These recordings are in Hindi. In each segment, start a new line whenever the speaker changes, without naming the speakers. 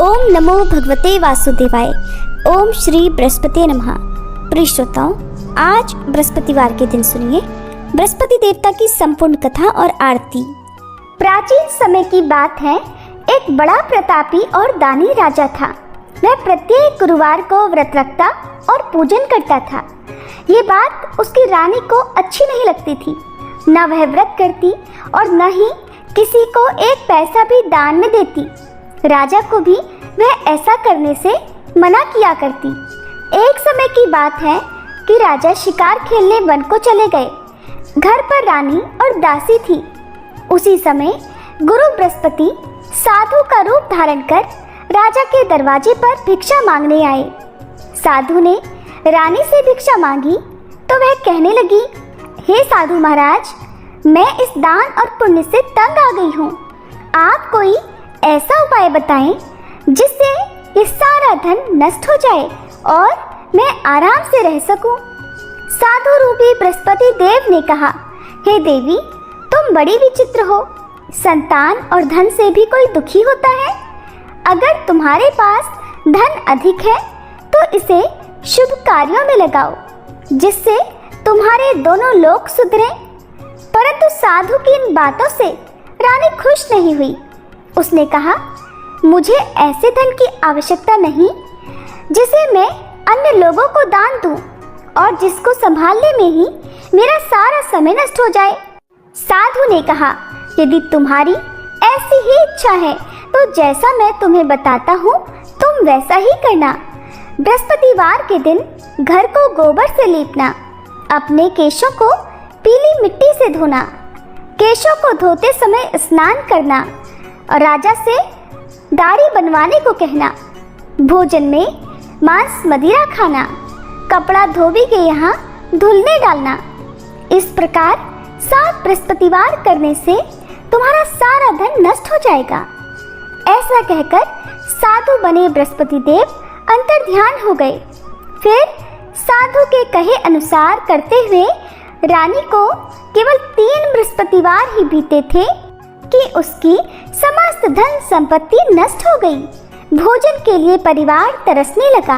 ओम नमो भगवते वासुदेवाय। ओम श्री बृहस्पति नमः। प्रिय श्रोताओं, आज बृहस्पतिवार के दिन सुनिए बृहस्पति देवता की संपूर्ण कथा और आरती। प्राचीन समय की बात है, एक बड़ा प्रतापी और दानी राजा था। वह प्रत्येक गुरुवार को व्रत रखता और पूजन करता था। ये बात उसकी रानी को अच्छी नहीं लगती थी। न वह व्रत करती और न ही किसी को एक पैसा भी दान में देती। राजा को भी वह ऐसा करने से मना किया करती। एक समय की बात है कि राजा शिकार खेलने वन को चले गए। घर पर रानी और दासी थी। उसी समय गुरु बृहस्पति साधु का रूप धारण कर राजा के दरवाजे पर भिक्षा मांगने आए। साधु ने रानी से भिक्षा मांगी तो वह कहने लगी, हे साधु महाराज, मैं इस दान और पुण्य से तंग आ गई हूँ। आप कोई ऐसा उपाय बताएं जिससे ये सारा धन नष्ट हो जाए और मैं आराम से रह सकूं। साधु रूपी बृहस्पति देव ने कहा, हे देवी, तुम बड़ी विचित्र हो। संतान और धन से भी कोई दुखी होता है। अगर तुम्हारे पास धन अधिक है तो इसे शुभ कार्यों में लगाओ जिससे तुम्हारे दोनों लोग सुधरें। परंतु साधु की इन बातों से रानी खुश नहीं हुई। उसने कहा, मुझे ऐसे धन की आवश्यकता नहीं जिसे मैं अन्य लोगों को दान दूं और जिसको संभालने में ही मेरा सारा समय नष्ट हो जाए। साधु ने कहा, यदि तुम्हारी ऐसी ही इच्छा है तो जैसा मैं तुम्हें बताता हूँ तुम वैसा ही करना। बृहस्पतिवार के दिन घर को गोबर से लीपना, अपने केशों को पीली मिट्टी से धोना, केशों को धोते समय स्नान करना और राजा से दाढ़ी बनवाने को कहना, भोजन में मांस मदिरा खाना, कपड़ा धोबी के यहाँ धुलने डालना। इस प्रकार 7 बृहस्पतिवार करने से तुम्हारा सारा धन नष्ट हो जाएगा। ऐसा कहकर साधु बने बृहस्पति देव अंतर्ध्यान हो गए। फिर साधु के कहे अनुसार करते हुए रानी को केवल 3 बृहस्पतिवार ही बीते थे कि उसकी समस्त धन संपत्ति नष्ट हो गई। भोजन के लिए परिवार तरसने लगा।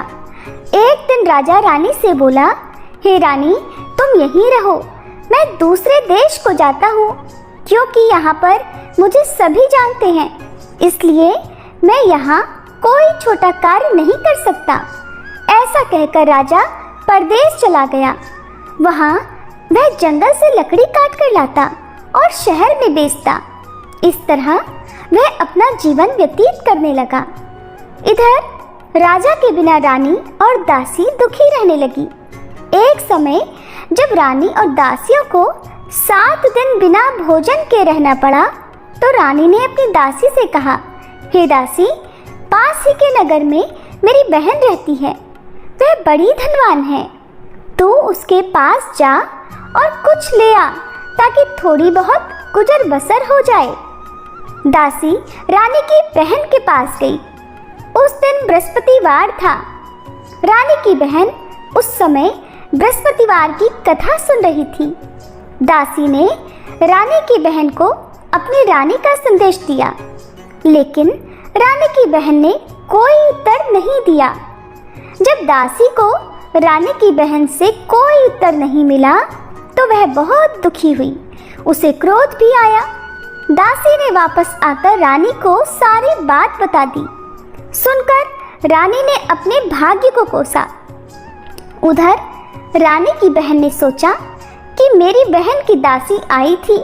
एक दिन राजा रानी से बोला, हे रानी, तुम यहीं रहो, मैं दूसरे देश को जाता हूँ क्योंकि यहाँ पर मुझे सभी जानते हैं, इसलिए मैं यहाँ कोई छोटा कार्य नहीं कर सकता। ऐसा कहकर राजा परदेश चला गया। वहाँ वह जंगल से लकड़ी काट कर लाता और शहर में बेचता। इस तरह वह अपना जीवन व्यतीत करने लगा। इधर राजा के बिना रानी और दासी दुखी रहने लगी। एक समय जब रानी और दासियों को 7 दिन बिना भोजन के रहना पड़ा तो रानी ने अपनी दासी से कहा, हे दासी, पास ही के नगर में मेरी बहन रहती है। वह बड़ी धनवान है। तू उसके पास जा और कुछ ले आ ताकि थोड़ी बहुत गुजर बसर हो जाए। दासी रानी की बहन के पास गई। उस दिन बृहस्पतिवार था। रानी की बहन उस समय बृहस्पतिवार की कथा सुन रही थी। दासी ने रानी की बहन को अपनी रानी का संदेश दिया, लेकिन रानी की बहन ने कोई उत्तर नहीं दिया। जब दासी को रानी की बहन से कोई उत्तर नहीं मिला तो वह बहुत दुखी हुई। उसे क्रोध भी आया। दासी ने वापस आकर रानी को सारी बात बता दी। सुनकर रानी ने अपने भाग्य को कोसा। उधर रानी की बहन ने सोचा कि मेरी बहन की दासी आई थी,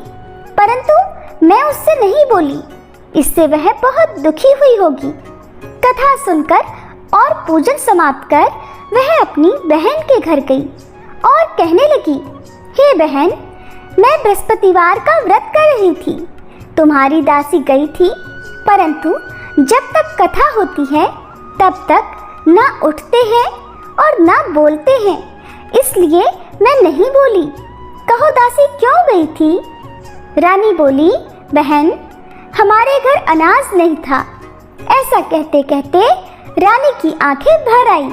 परंतु मैं उससे नहीं बोली, इससे वह बहुत दुखी हुई होगी। कथा सुनकर और पूजन समाप्त कर वह अपनी बहन के घर गई और कहने लगी, हे बहन, मैं बृहस्पतिवार का व्रत कर रही थी। तुम्हारी दासी गई थी, परंतु जब तक कथा होती है तब तक न उठते हैं और न बोलते हैं, इसलिए मैं नहीं बोली। कहो दासी क्यों गई थी? रानी बोली, बहन, हमारे घर अनाज नहीं था। ऐसा कहते कहते रानी की आंखें भर आई।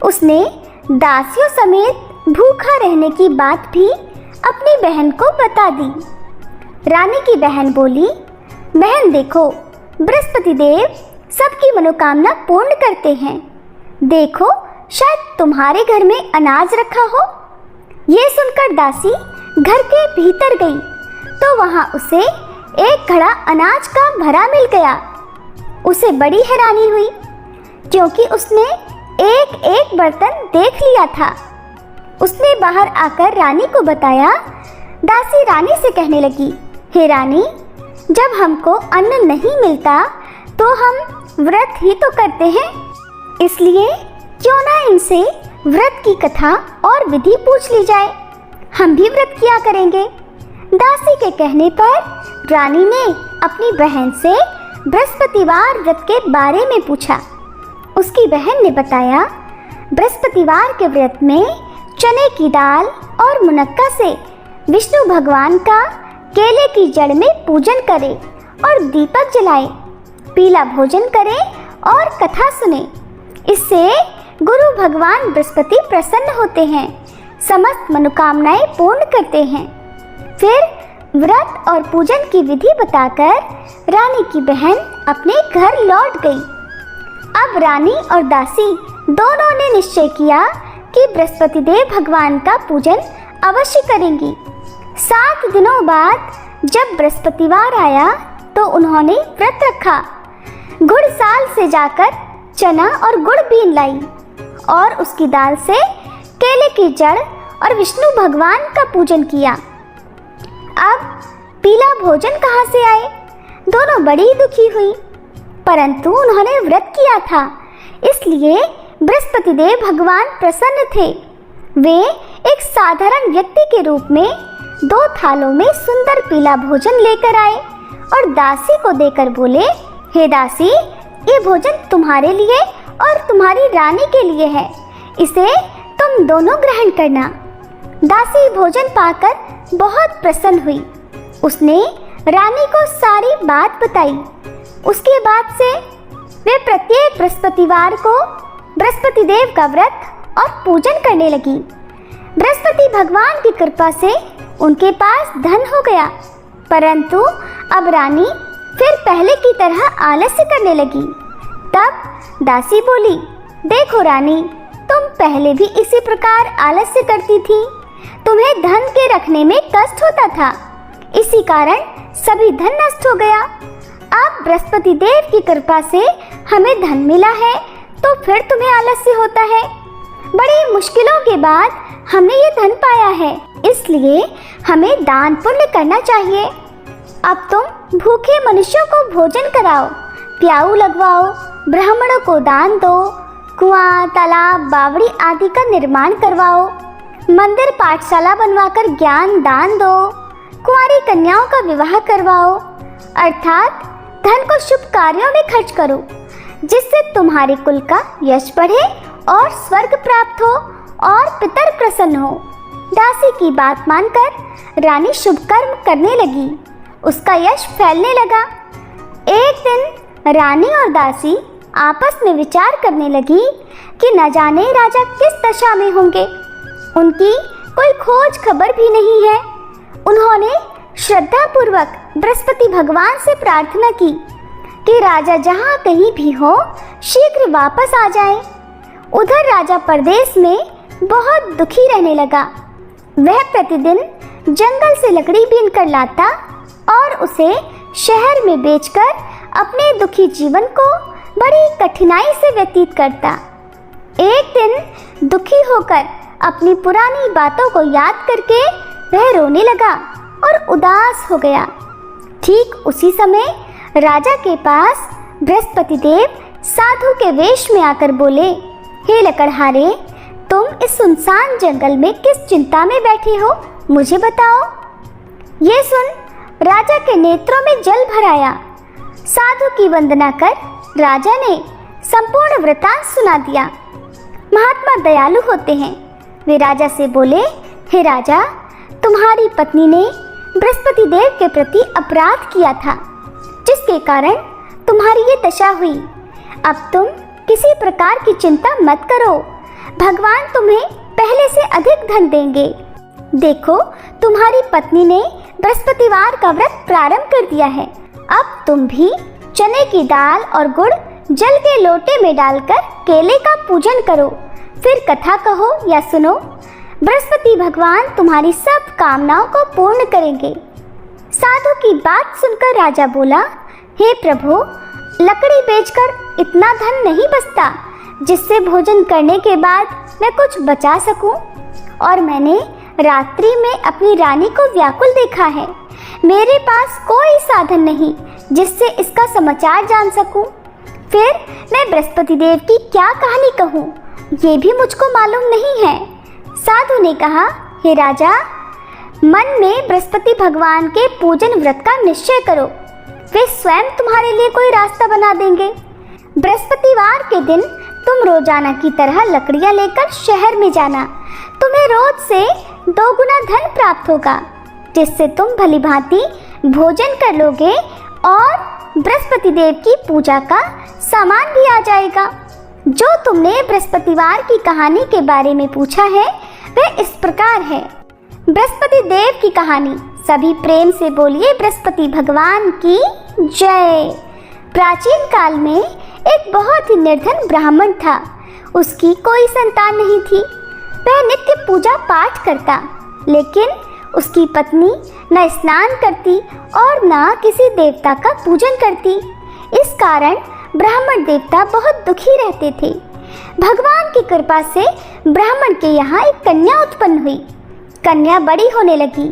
उसने दासियों समेत भूखा रहने की बात भी अपनी बहन को बता दी। रानी की बहन बोली, बहन देखो, बृहस्पति देव सबकी मनोकामना पूर्ण करते हैं। देखो, शायद तुम्हारे घर में अनाज रखा हो। ये सुनकर दासी घर के भीतर गई तो वहां उसे एक घड़ा अनाज का भरा मिल गया। उसे बड़ी हैरानी हुई क्योंकि उसने एक एक बर्तन देख लिया था। उसने बाहर आकर रानी को बताया। दासी रानी से कहने लगी, हे रानी, जब हमको अन्न नहीं मिलता तो हम व्रत ही तो करते हैं, इसलिए क्यों ना इनसे व्रत की कथा और विधि पूछ ली जाए। हम भी व्रत किया करेंगे। दासी के कहने पर रानी ने अपनी बहन से बृहस्पतिवार व्रत के बारे में पूछा। उसकी बहन ने बताया, बृहस्पतिवार के व्रत में चने की दाल और मुनक्का से विष्णु भगवान का केले की जड़ में पूजन करें और दीपक जलाएं, पीला भोजन करें और कथा सुने। इससे गुरु भगवान बृहस्पति प्रसन्न होते हैं, समस्त मनोकामनाएं पूर्ण करते हैं। फिर व्रत और पूजन की विधि बताकर रानी की बहन अपने घर लौट गई। अब रानी और दासी दोनों ने निश्चय किया कि बृहस्पति देव भगवान का पूजन अवश्य करेंगी। 7 दिनों बाद जब बृहस्पतिवार आया तो उन्होंने व्रत रखा। गुड़साल से जाकर चना और गुड़ बीन लाई और उसकी दाल से केले की जड़ और विष्णु भगवान का पूजन किया। अब पीला भोजन कहाँ से आए? दोनों बड़ी दुखी हुई, परंतु उन्होंने व्रत किया था, इसलिए बृहस्पति देव भगवान प्रसन्न थे। वे एक साधारण व्यक्ति के रूप में 2 थालों में सुंदर पीला भोजन लेकर आए और दासी को देकर बोले, हे दासी, ये भोजन तुम्हारे लिए और तुम्हारी रानी के लिए है, इसे तुम दोनों ग्रहण करना। दासी भोजन पाकर बहुत प्रसन्न हुई। उसने रानी को सारी बात बताई। उसके बाद से वे प्रत्येक बृहस्पतिवार को बृहस्पति देव का व्रत और पूजन करने लगी। बृहस्पति भगवान की कृपा से उनके पास धन हो गया, परंतु अब रानी फिर पहले की तरह आलस्य करने लगी। तब दासी बोली, देखो रानी, तुम पहले भी इसी प्रकार आलस्य करती थी। तुम्हें धन के रखने में कष्ट होता था, इसी कारण सभी धन नष्ट हो गया। अब बृहस्पति देव की कृपा से हमें धन मिला है तो फिर तुम्हें आलस्य होता है। बड़ी मुश्किलों के बाद हमने ये धन पाया है, इसलिए हमें दान पुण्य करना चाहिए। अब तुम भूखे मनुष्यों को भोजन कराओ, प्याऊ लगवाओ, ब्राह्मणों को दान दो, कुआं, तालाब, बावड़ी आदि का निर्माण करवाओ, मंदिर पाठशाला बनवाकर ज्ञान दान दो, कुंवारी कन्याओं का विवाह करवाओ, अर्थात धन को शुभ कार्यों में खर्च करो, जिससे तुम्हारे कुल का यश बढ़े और स्वर्ग प्राप्त हो और पितर प्रसन्न हो। दासी की बात मानकर रानी शुभ कर्म करने लगी। उसका यश फैलने लगा। एक दिन रानी और दासी आपस में विचार करने लगी कि न जाने राजा किस दशा में होंगे। उनकी कोई खोज खबर भी नहीं है। उन्होंने श्रद्धा पूर्वक बृहस्पति भगवान से प्रार्थना की कि राजा जहाँ कहीं भी हो शीघ्र वापस आ जाए। उधर राजा परदेश में बहुत दुखी रहने लगा। वह प्रतिदिन जंगल से लकड़ी बीन कर लाता और उसे शहर में बेचकर अपने दुखी जीवन को बड़ी कठिनाई से व्यतीत करता। एक दिन दुखी होकर अपनी पुरानी बातों को याद करके वह रोने लगा और उदास हो गया। ठीक उसी समय राजा के पास बृहस्पति देव साधु के वेश में आकर बोले, हे लकड़हारे, तुम इस सुनसान जंगल में किस चिंता में बैठे हो, मुझे बताओ। ये सुन राजा के नेत्रों में जल भर आया। साधु की वंदना कर राजा ने संपूर्ण वृतांत सुना दिया। महात्मा दयालु होते हैं। वे राजा से बोले, हे राजा, तुम्हारी पत्नी ने बृहस्पति देव के प्रति अपराध किया था, जिसके कारण तुम्हारी ये दशा हुई। अब तुम किसी प्रकार की चिंता मत करो, भगवान तुम्हें पहले से अधिक धन देंगे। देखो, तुम्हारी पत्नी ने बृहस्पतिवार का व्रत प्रारंभ कर दिया है। अब तुम भी चने की दाल और गुड़ जल के लोटे में डालकर केले का पूजन करो, फिर कथा कहो या सुनो। बृहस्पति भगवान तुम्हारी सब कामनाओं को पूर्ण करेंगे। साधु की बात सुनकर राजा बोला, हे प्रभु, लकड़ी बेचकर इतना धन नहीं बचता जिससे भोजन करने के बाद मैं कुछ बचा सकूं, और मैंने रात्रि में अपनी रानी को व्याकुल देखा है। मेरे पास कोई साधन नहीं जिससे इसका समाचार जान सकूं। फिर मैं बृहस्पति देव की क्या कहानी कहूँ, ये भी मुझको मालूम नहीं है। साधु ने कहा, हे राजा, मन में बृहस्पति भगवान के पूजन व्रत का निश्चय करो, वे स्वयं तुम्हारे लिए कोई रास्ता बना देंगे। बृहस्पतिवार के दिन तुम रोजाना की तरह लकड़ियां लेकर शहर में जाना। तुम्हें रोज से 2 गुना धन प्राप्त होगा, जिससे तुम भली भांति भोजन कर लोगे और बृहस्पति देव की पूजा का सामान भी आ जाएगा। जो तुमने बृहस्पतिवार की कहानी के बारे में पूछा है वह इस प्रकार है। बृहस्पति देव की कहानी। सभी प्रेम से बोलिए बृहस्पति भगवान की जय। प्राचीन काल में एक बहुत ही निर्धन ब्राह्मण था। उसकी कोई संतान नहीं थी। वह नित्य पूजा पाठ करता, लेकिन उसकी पत्नी न स्नान करती और न किसी देवता का पूजन करती। इस कारण ब्राह्मण देवता बहुत दुखी रहते थे। भगवान की कृपा से ब्राह्मण के यहाँ एक कन्या उत्पन्न हुई। कन्या बड़ी होने लगी।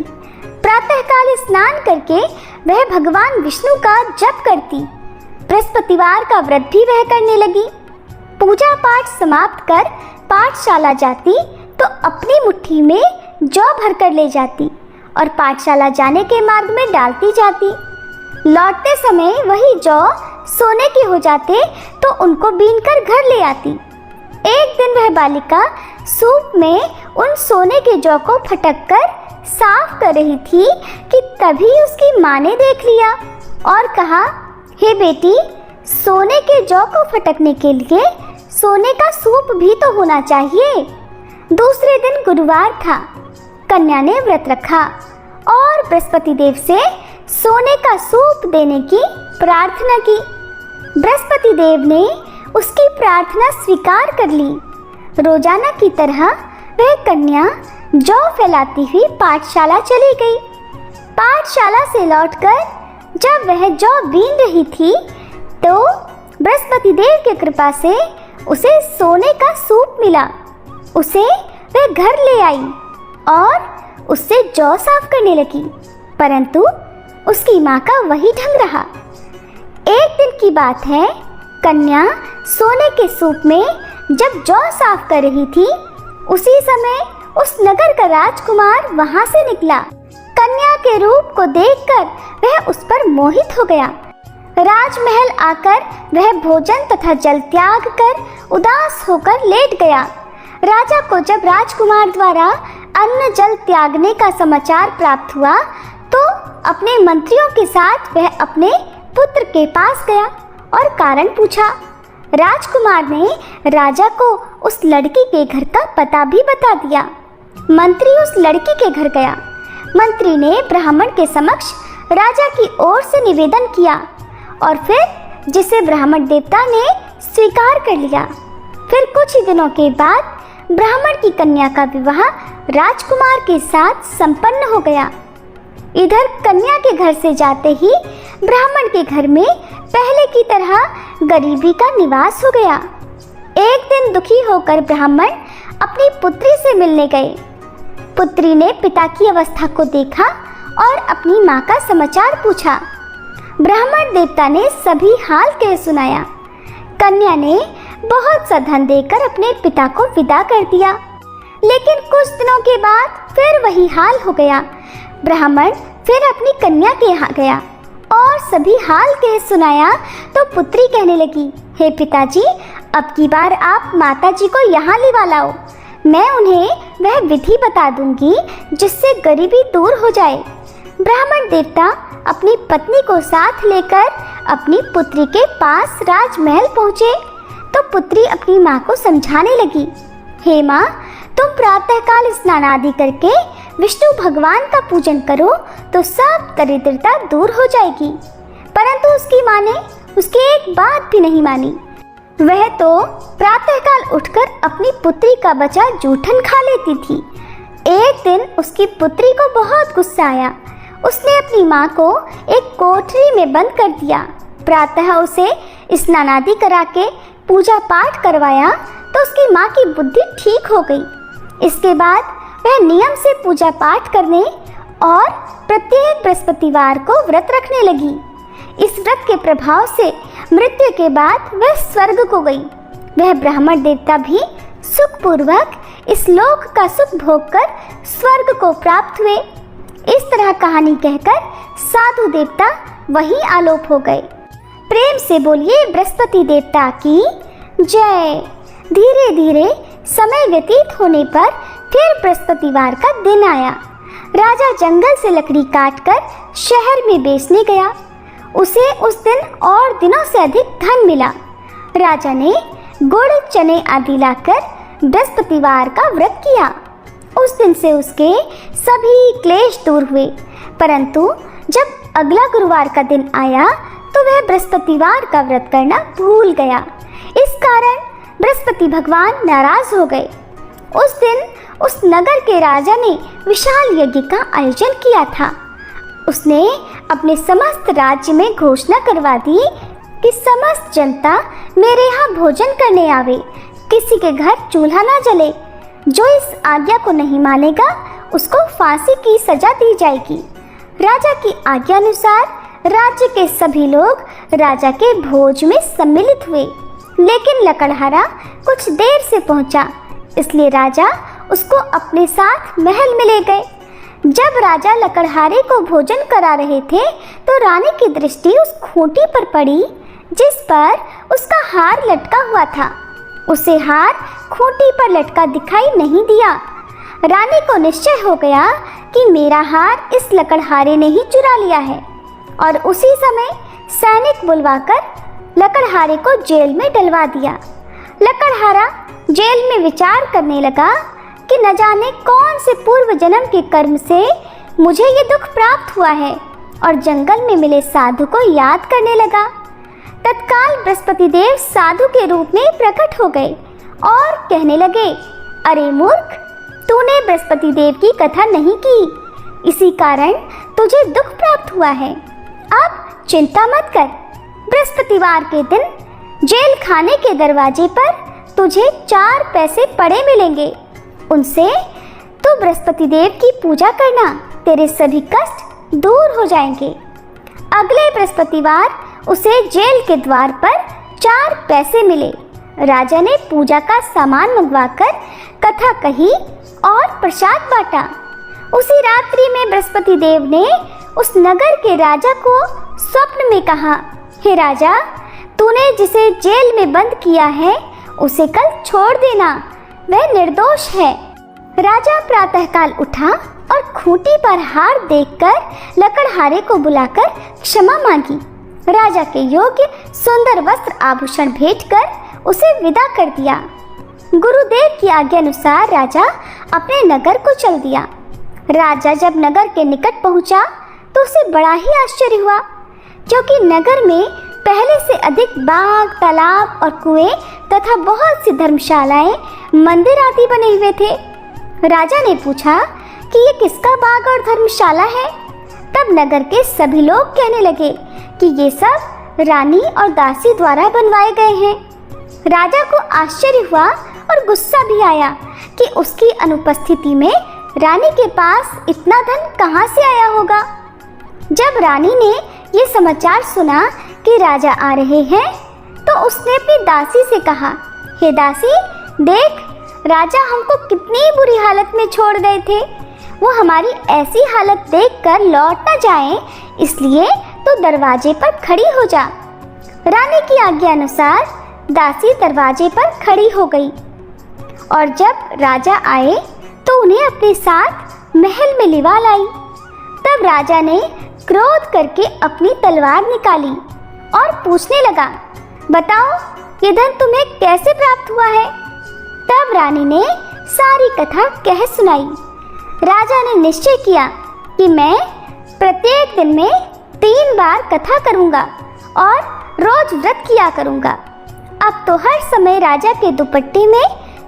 प्रातःकाल स्नान करके वह भगवान विष्णु का जप करती। बृहस्पतिवार का व्रत भी वह करने लगी। पूजा पाठ समाप्त कर पाठशाला जाती तो अपनी मुट्ठी में जौ भरकर ले जाती और पाठशाला जाने के मार्ग में डालती जाती। लौटते समय वही जौ सोने के हो जाते तो उनको बीनकर घर ले आती। एक दिन वह बालिका सूप में उन सोने के जौ को फटककर साफ कर रही थी कि तभी उसकी माँ ने देख लिया और कहा, हे बेटी, सोने के जौ को फटकने के लिए सोने का सूप भी तो होना चाहिए। दूसरे दिन गुरुवार था। कन्या ने व्रत रखा और बृहस्पति देव से सोने का सूप देने की प्रार्थना की। बृहस्पति देव ने उसकी प्रार्थना स्वीकार कर ली। रोजाना की तरह वह कन्या जौ फैलाती हुई पाठशाला चली गई। पाठशाला से लौटकर जब वह जौ बीन रही थी तो बृहस्पति देव की कृपा से उसे सोने का सूप मिला। उसे वह घर ले आई और उससे जौ साफ करने लगी, परंतु उसकी माँ का वही ढंग रहा। एक दिन की बात है, कन्या सोने के सूप में जब जौ साफ कर रही थी, उसी समय उस नगर का राजकुमार वहां से निकला। कन्या के रूप को देखकर वह उस पर मोहित हो गया। राजमहल आकर वह भोजन तथा जल त्याग कर उदास होकर लेट गया। राजा को जब राजकुमार द्वारा अन्न जल त्यागने का समाचार प्राप्त हुआ तो अपने मंत्रियों के साथ वह अपने पुत्र के पास गया और कारण पूछा। राजकुमार ने राजा को उस लड़की के घर का पता भी बता दिया। मंत्री उस लड़की के घर गया। मंत्री ने ब्राह्मण के समक्ष राजा की ओर से निवेदन किया और फिर जिसे ब्राह्मण देवता ने स्वीकार कर लिया। फिर कुछ ही दिनों के बाद ब्राह्मण की कन्या का विवाह राजकुमार के साथ संपन्न हो गया। इधर कन्या के घर से जाते ही ब्राह्मण के घर में पहले की तरह गरीबी का निवास हो गया। एक दिन दुखी होकर ब्राह्मण अपनी पुत्री से मिलने गए। पुत्री ने पिता की अवस्था को देखा और अपनी माँ का समाचार पूछा। ब्राह्मण देवता ने सभी हाल कह सुनाया। कन्या ने बहुत सा धन देकर अपने पिता को विदा कर दिया, लेकिन कुछ दिनों के बाद फिर वही हाल हो गया। ब्राह्मण फिर अपनी कन्या के यहाँ गया और सभी हाल कह सुनाया तो पुत्री कहने लगी, हे पिताजी, अब की बार आप माताजी को यहाँ लिवा लाओ। मैं उन्हें वह विधि बता दूंगी जिससे गरीबी दूर हो जाए। ब्राह्मण देवता अपनी पत्नी को साथ लेकर अपनी पुत्री के पास राजमहल पहुँचे तो पुत्री अपनी माँ को समझाने लगी, हे माँ, तुम प्रातःकाल स्नान आदि करके विष्णु भगवान का पूजन करो तो सब दरिद्रता दूर हो जाएगी। परंतु उसकी माँ ने उसकी एक बात भी नहीं मानी। वह तो प्रातःकाल उठकर अपनी पुत्री का बचा जूठन खा लेती थी। एक दिन उसकी पुत्री को बहुत गुस्सा आया। उसने अपनी माँ को एक कोठरी में बंद कर दिया। प्रातः उसे स्नान आदि करा के पूजा पाठ करवाया तो उसकी माँ की बुद्धि ठीक हो गई। इसके बाद वह नियम से पूजा पाठ करने और प्रत्येक बृहस्पतिवार को व्रत रखने लगी। इस व्रत के प्रभाव से मृत्यु के बाद वह स्वर्ग को गई। वह ब्राह्मण देवता भी सुखपूर्वक इस लोक का सुख भोगकर स्वर्ग को प्राप्त हुए। इस तरह कहानी कहकर साधु देवता वहीं आलोप हो गए। प्रेम से बोलिए बृहस्पति देवता की जय। धीरे धीरे समय व्यतीत होने पर फिर बृहस्पतिवार का दिन आया। राजा जंगल से लकड़ी काटकर शहर में बेचने गया। उसे उस दिन और दिनों से अधिक धन मिला। राजा ने गुड़ चने आदि लाकर बृहस्पतिवार का व्रत किया। उस दिन से उसके सभी क्लेश दूर हुए। परंतु जब अगला गुरुवार का दिन आया तो वह बृहस्पतिवार का व्रत करना भूल गया। इस कारण बृहस्पति भगवान नाराज हो गए। उस दिन उस नगर के राजा ने विशाल यज्ञ का आयोजन किया था। उसने अपने समस्त राज्य में घोषणा करवा दी कि समस्त जनता मेरे यहाँ भोजन करने आवे, किसी के घर चूल्हा ना जले। जो इस आज्ञा को नहीं मानेगा उसको फांसी की सजा दी जाएगी। राजा की आज्ञा अनुसार राज्य के सभी लोग राजा के भोज में सम्मिलित हुए, लेकिन लकड़हारा कुछ देर से पहुंचा, इसलिए राजा उसको अपने साथ महल में ले गए। जब राजा लकड़हारे को भोजन करा रहे थे तो रानी की दृष्टि उस खूंटी पर पड़ी जिस पर उसका हार लटका हुआ था। उसे हार खूंटी पर लटका दिखाई नहीं दिया। रानी को निश्चय हो गया कि मेरा हार इस लकड़हारे ने ही चुरा लिया है, और उसी समय सैनिक बुलवाकर लकड़हारे को जेल में डलवा दिया। लकड़हारा जेल में विचार करने लगा कि न जाने कौन से पूर्व जन्म के कर्म से मुझे ये दुख प्राप्त हुआ है, और जंगल में मिले साधु को याद करने लगा। तत्काल बृहस्पति देव साधु के रूप में प्रकट हो गए और कहने लगे, अरे मूर्ख, तूने बृहस्पति देव की कथा नहीं की, इसी कारण तुझे दुख प्राप्त हुआ है। अब चिंता मत कर, बृहस्पतिवार के दिन जेल खाने के दरवाजे पर तुझे 4 पैसे पड़े मिलेंगे। उनसे तो बृहस्पति देव की पूजा करना, तेरे सभी कष्ट दूर हो जाएंगे। अगले बृहस्पतिवार उसे जेल के द्वार पर 4 पैसे मिले। राजा ने पूजा का सामान मंगवाकर कथा कही और प्रसाद बांटा। उसी रात्रि में बृहस्पति देव ने उस नगर के राजा को स्वप्न में कहा, हे राजा, तूने जिसे जेल में बंद किया है उसे कल छोड़ देना, वह निर्दोष है। राजा प्रातःकाल उठा और खूंटी पर हार देखकर लकड़हारे को बुलाकर क्षमा मांगी। राजा के योग्य सुंदर वस्त्र आभूषण भेंटकर उसे विदा कर दिया। गुरुदेव की आज्ञा अनुसार राजा अपने नगर को चल दिया। राजा जब नगर के निकट पहुंचा तो उसे बड़ा ही आश्चर्य हुआ, क्योंकि नगर में पहले से अधिक बाग, तालाब और कुएं तथा बहुत सी धर्मशालाएं, मंदिर आदि बने हुए थे। राजा ने पूछा कि ये किसका बाग और धर्मशाला है? तब नगर के सभी लोग कहने लगे कि ये सब रानी और दासी द्वारा बनवाए गए हैं। राजा को आश्चर्य हुआ और गुस्सा भी आया कि उसकी अनुपस्थिति में रानी के पास इतना धन कहाँ से आया होगा। जब रानी ने ये समाचार सुना कि राजा आ रहे हैं तो उसने अपनी दासी से कहा, हे दासी, देख, राजा हमको कितनी बुरी हालत में छोड़ गए थे। वो हमारी ऐसी हालत देखकर लौट न जाएं, इसलिए तो दरवाजे पर खड़ी हो जा। रानी की आज्ञा अनुसार दासी दरवाजे पर खड़ी हो गई, और जब राजा आए तो उन्हें अपने साथ महल में लिवा लाई। तब राजा ने क्रोध करके अपनी तलवार निकाली और पूछने लगा, बताओ, ये धन तुम्हें कैसे प्राप्त हुआ है? तब रानी ने सारी कथा कह सुनाई। राजा ने निश्चय किया कि मैं प्रत्येक दिन में 3 बार कथा करूंगा और रोज व्रत किया करूंगा। अब तो हर समय राजा के दुपट्टे में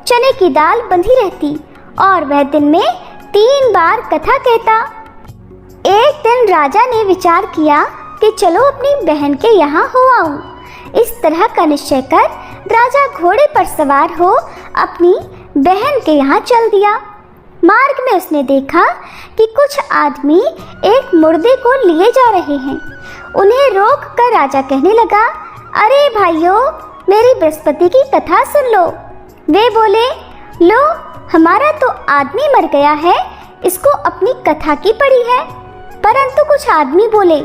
चने की दाल बंधी रहती और वह दिन में 3 बार कथा कहता। एक दिन राजा ने विचार किया कि चलो अपनी बहन के यहाँ हो आऊं। इस तरह का निश्चय कर राजा घोड़े पर सवार हो अपनी बहन के यहाँ चल दिया। मार्ग में उसने देखा कि कुछ आदमी एक मुर्दे को लिए जा रहे हैं। उन्हें रोक कर राजा कहने लगा, अरे भाइयों, मेरी बृहस्पति की कथा सुन लो। वे बोले, लो, हमारा तो आदमी मर गया है, इसको अपनी कथा की पड़ी है। परंतु कुछ आदमी बोले,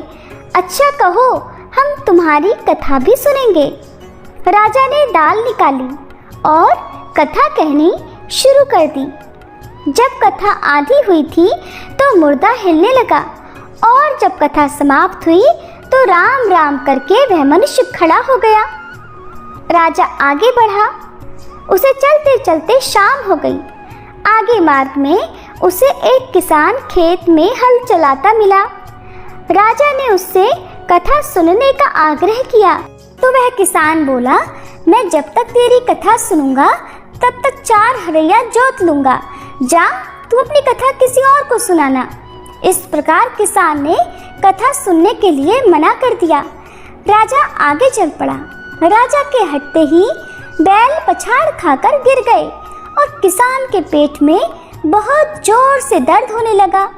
अच्छा कहो, हम तुम्हारी कथा भी सुनेंगे। राजा ने दाल निकाली और कथा कहनी शुरू कर दी। जब कथा आधी हुई थी तो मुर्दा हिलने लगा और जब कथा समाप्त हुई तो राम राम करके वह मनुष्य खड़ा हो गया। राजा आगे बढ़ा। उसे चलते चलते शाम हो गई। आगे मार्ग में उसे एक किसान खेत में हल चलाता मिला। राजा ने उससे कथा सुनने का आग्रह किया तो वह किसान बोला, मैं जब तक तेरी कथा सुनूंगा तब तक 4 हरैया जोत लूंगा। जा, तू अपनी कथा किसी और को सुनाना। इस प्रकार किसान ने कथा सुनने के लिए मना कर दिया। राजा आगे चल पड़ा। राजा के हटते ही बैल पछाड़ खाकर गिर गए और किसान के पेट में बहुत जोर से दर्द होने लगा।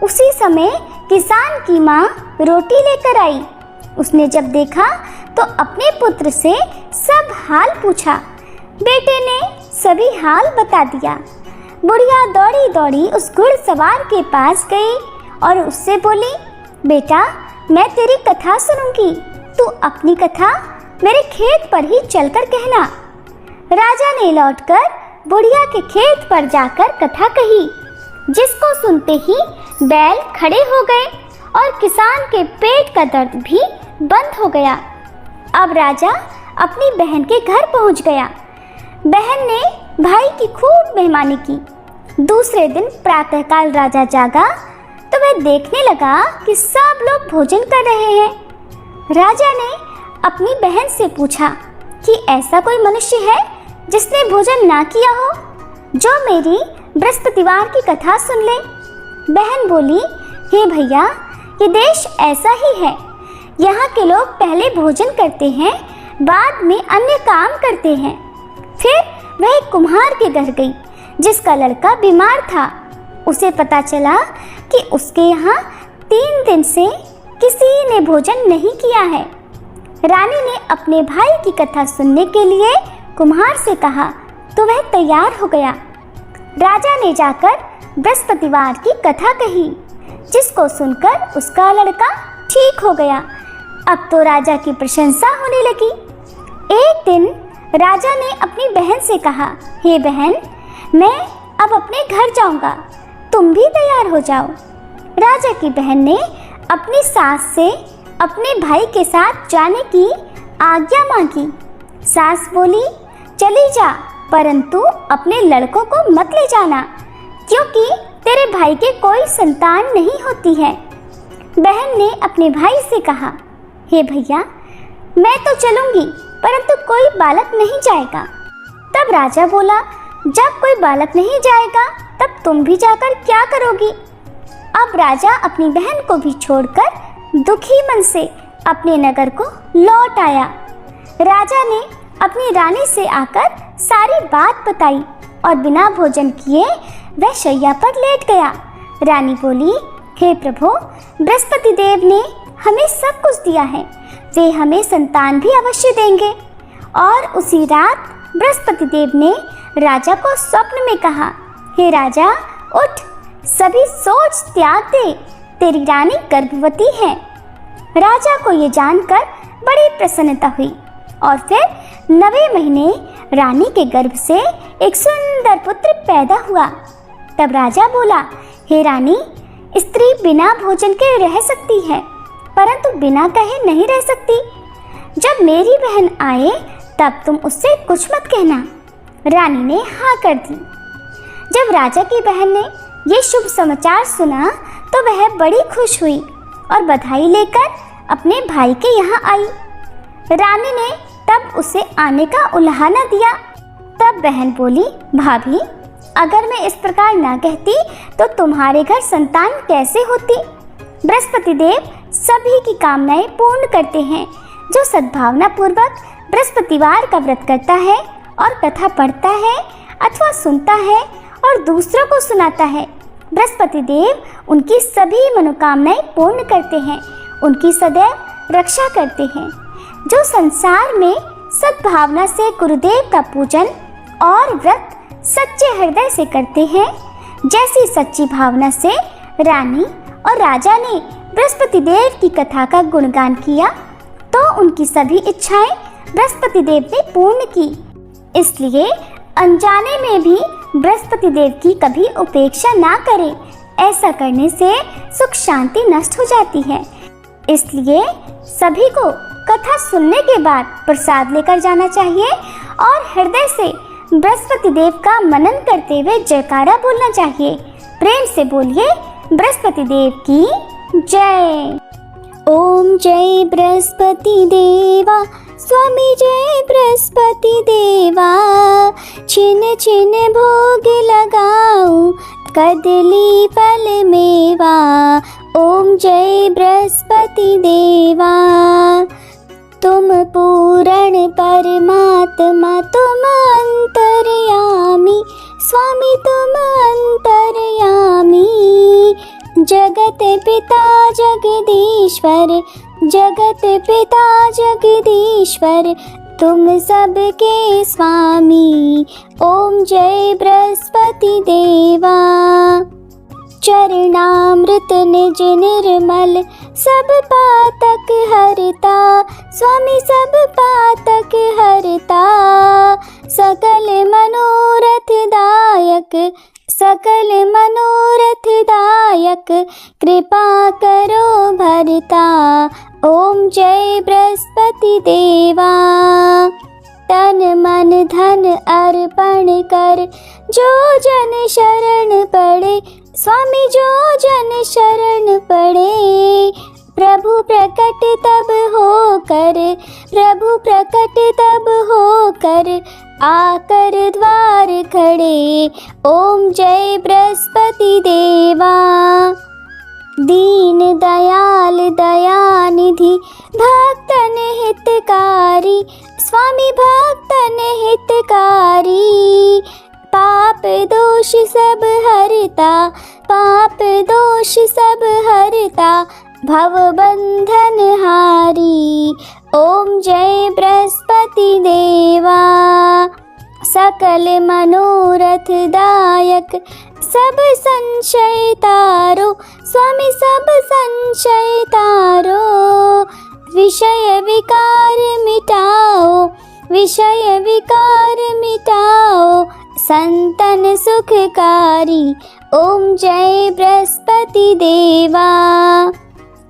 उसी समय किसान की माँ रोटी लेकर आई। उसने जब देखा तो अपने पुत्र से सब हाल पूछा। बेटे ने सभी हाल बता दिया। बुढ़िया दौड़ी दौड़ी उस घुड़सवार के पास गई और उससे बोली, बेटा, मैं तेरी कथा सुनूंगी, तू अपनी कथा मेरे खेत पर ही चलकर कहना। राजा ने लौटकर बुढ़िया के खेत पर जाकर कथा कही, जिसको सुनते ही बैल खड़े हो गए और किसान के पेट का दर्द भी बंद हो गया। अब राजा अपनी बहन के घर पहुंच गया। बहन ने भाई की खूब मेहमानी की। दूसरे दिन प्रातःकाल राजा जागा तो वह देखने लगा कि सब लोग भोजन कर रहे हैं। राजा ने अपनी बहन से पूछा कि ऐसा कोई मनुष्य है जिसने भोजन ना किया हो, जो मेरी बृहस्पतिवार की कथा सुन ले। बहन बोली, हे भैया, ये देश ऐसा ही है। यहाँ के लोग पहले भोजन करते हैं, बाद में अन्य काम करते हैं। फिर वह एक कुम्हार के घर गई जिसका लड़का बीमार था। उसे पता चला कि उसके यहाँ 3 दिन से किसी ने भोजन नहीं किया है। रानी ने अपने भाई की कथा सुनने के लिए कुम्हार से कहा तो वह तैयार हो गया। राजा ने जाकर बृहस्पतिवार की कथा कही, जिसको सुनकर उसका लड़का ठीक हो गया। अब तो राजा की प्रशंसा होने लगी। एक दिन राजा ने अपनी बहन से कहा, हे बहन, मैं अब अपने घर जाऊंगा, तुम भी तैयार हो जाओ। राजा की बहन ने अपनी सास से अपने भाई के साथ जाने की आज्ञा मांगी। सास बोली, चली जा, परंतु अपने लड़कों को मत ले जाना, क्योंकि तेरे भाई के कोई संतान नहीं होती है। बहन ने अपने भाई से कहा, हे भैया, मैं तो चलूंगी, परंतु कोई बालक नहीं जाएगा। तब राजा बोला, जब कोई बालक नहीं जाएगा तब तुम भी जाकर क्या करोगी। अब राजा अपनी बहन को भी छोड़कर दुखी मन से अपने नगर को लौट आया। राजा ने अपनी रानी से आकर सारी बात बताई और बिना भोजन किए वह शैया पर लेट गया। रानी बोली, हे प्रभु, बृहस्पति देव ने हमें सब कुछ दिया है, वे हमें संतान भी अवश्य देंगे। और उसी रात बृहस्पति देव ने राजा को स्वप्न में कहा, हे राजा, उठ, सभी सोच त्याग दे, तेरी रानी गर्भवती है। राजा को ये जानकर बड़ी प्रसन्नता हुई और फिर 9वें महीने रानी के गर्भ से एक सुंदर पुत्र पैदा हुआ। तब राजा बोला, हे रानी, स्त्री बिना भोजन के रह सकती है, परंतु बिना कहे नहीं रह सकती। जब मेरी बहन आए तब तुम उससे कुछ मत कहना। रानी ने हाँ कर दी। जब राजा की बहन ने ये शुभ समाचार सुना तो वह बड़ी खुश हुई और बधाई लेकर अपने भाई के यहाँ आई। रानी ने तब उसे आने का उल्हाना दिया। तब बहन बोली, भाभी अगर मैं इस प्रकार ना कहती तो तुम्हारे घर संतान कैसे होती। बृहस्पति देव सभी की कामनाएं पूर्ण करते हैं। जो सद्भावना पूर्वक बृहस्पतिवार का व्रत करता है और कथा पढ़ता है अथवा सुनता है और दूसरों को सुनाता है, बृहस्पति देव उनकी सभी मनोकामनाएं पूर्ण करते हैं, उनकी सदैव रक्षा करते हैं। जो संसार में सद्भावना से गुरुदेव का पूजन और व्रत सच्चे हृदय से करते हैं, जैसी सच्ची भावना से रानी और राजा ने बृहस्पति देव की कथा का गुणगान किया तो उनकी सभी इच्छाएं बृहस्पति देव ने पूर्ण की। इसलिए अनजाने में भी बृहस्पति देव की कभी उपेक्षा ना करें। ऐसा करने से सुख शांति नष्ट हो जाती है। इसलिए सभी को कथा सुनने के बाद प्रसाद लेकर जाना चाहिए और हृदय से बृहस्पति देव का मनन करते हुए जयकारा बोलना चाहिए। प्रेम से बोलिए, बृहस्पति देव की जय। ओम जय बृहस्पति देवा, स्वामी जय बृहस्पति देवा। छिन छिन भोग लगाऊं, कदली फल मेवा। ओम जय बृहस्पति देवा। तुम पूर्ण परमात्मा, तुम अंतर्यामी, स्वामी तुम अंतर्यामी। जगत पिता जगदीश्वर, जगत पिता जगदीश्वर, तुम सबके स्वामी। ओम जय बृहस्पति देवा। चरणामृत निज निर्मल, सब पातक हरता, स्वामी सब पातक हरता। सकल मनोरथ दायक, सकल मनोरथ दायक, कृपा करो भरता। ओम जय बृहस्पति देवा। तन मन धन अर्पण कर, जो जन शरण पड़े, स्वामी जो जन शरण पड़े। प्रभु प्रकट तब होकर, प्रभु प्रकट तब होकर, आकर द्वार खड़े। ओम जय बृहस्पति देवा। दीन दयाल दयानिधि, भक्तन हितकारी, स्वामी भक्तन हितकारी। पाप दोष सब हरता, पाप दोष सब हरता, भव बंधन हारी। ओम जय बृहस्पति देवा। सकल मनोरथ दायक, सब संशय तारो, स्वामी सब संशय तारो। विषय विकार मिटाओ, विषय विकार मिटाओ, संतन सुखकारी। ओम जय बृहस्पति देवा।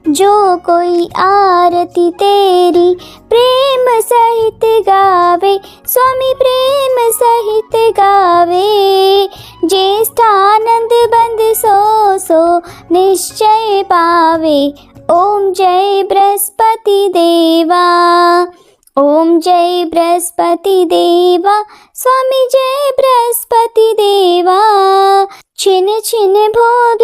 जो कोई आरती तेरी प्रेम सहित गावे, स्वामी प्रेम सहित गावे। ज्येष्ठानंद बंद सो सो निश्चय पावे। ओम जय बृहस्पति देवा। ओम जय बृहस्पति देवा, स्वामी जय बृहस्पति देवा। छिन छिन भोग